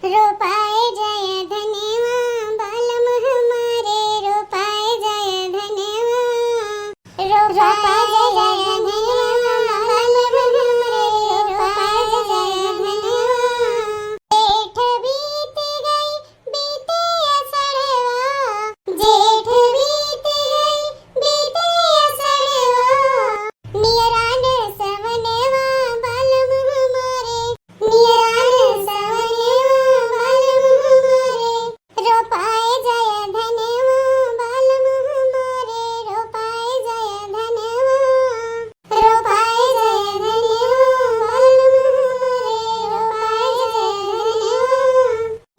रोपाए जय धनेवा बालम हमारे रोपाए जय धनेवा रोपाए जय धनेवा बालम हमारे रोपाए जय धनेवा जेठ बीत गई बीते असड़वा जेठ बीत गई बीते असड़वा नियरान सवनेवा बालम हमारे नियरान सवनेवा बालम हमारे रोपाए जय धनेवा बालम हमारे रोपाए जय धनेवा रोपाए जय धनेवा बालम हमारे रोपाए जय धनेवा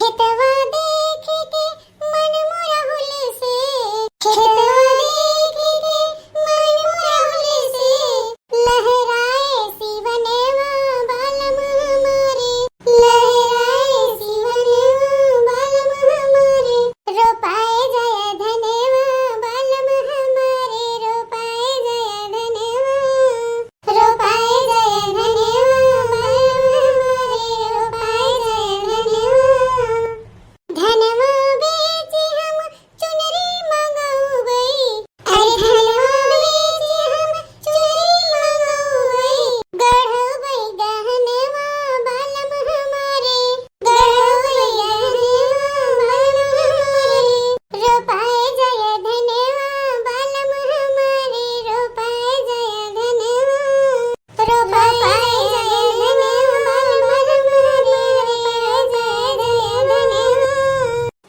खेतवा देख के मन मोरा हुल से खेतवा देख के मन मोरा हुल से लहराए शिवनेवा बालम हमारे लहराए शिवनेवा बालम हमारे रोपाए जय धनेवा बालम हमारे रोपाए जय धनेवा रोपाए जय धनेवा बालम हमारे रोपाए जय धनेवा धनवा बेच हम चुनरी मंगाऊ गई अरे धनवा बेच हम चुनरी मंगाऊ गई गढ़वई गहनेवा बालम हमारे गढ़वई गहनेवा बालम हमारे रोपाए जय धनेवा बालम हमारे रोपाए जय धनेवा रोपाए जय धनेवा बालम हमारे रोपाए जय धनेवा।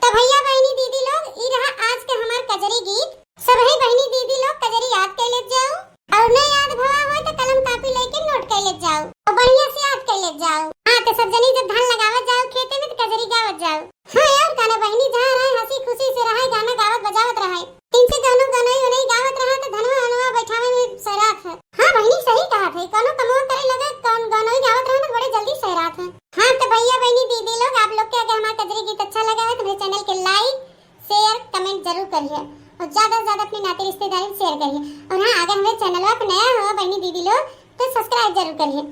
तो भैया बहनी दीदी लोग ई रहा आज के हमार कजरी गीत। सब है बहनी दीदी लोग कजरी याद कर ले जाओ और नहीं याद भवा हो तो कलम कापी लेके नोट कर ले जाओ और बढ़िया से याद कर ले जाओ। हां तो सब जनी जब धान लगावत जाओ खेते में तो कजरी गावत जाओ। हां यार गाना बहनी जा रहा है हंसी खुशी से रहा गाना गावत बजावत रहा तीन से गानों गाना ही नहीं गावत रहा तो धनवा अनवा बैठावे में सरात है। हां बहनी सही कहा थे कोनो कमो करे लगे कौन गाना ही गावत रहा तो बड़े जल्दी सरात है। हां तो भैया बहनी दीदी लोग आप लोग के अगर हमारा कजरी गीत अच्छा लगा है तो मेरे चैनल के लाइक शेयर कमेंट जरूर करिए और ज्यादा से ज्यादा अपने नाते रिश्तेदारी में शेयर करिए और हाँ अगर हमारे चैनल पर नया हो बहनी दीदी लोग तो सब्सक्राइब जरूर करिए।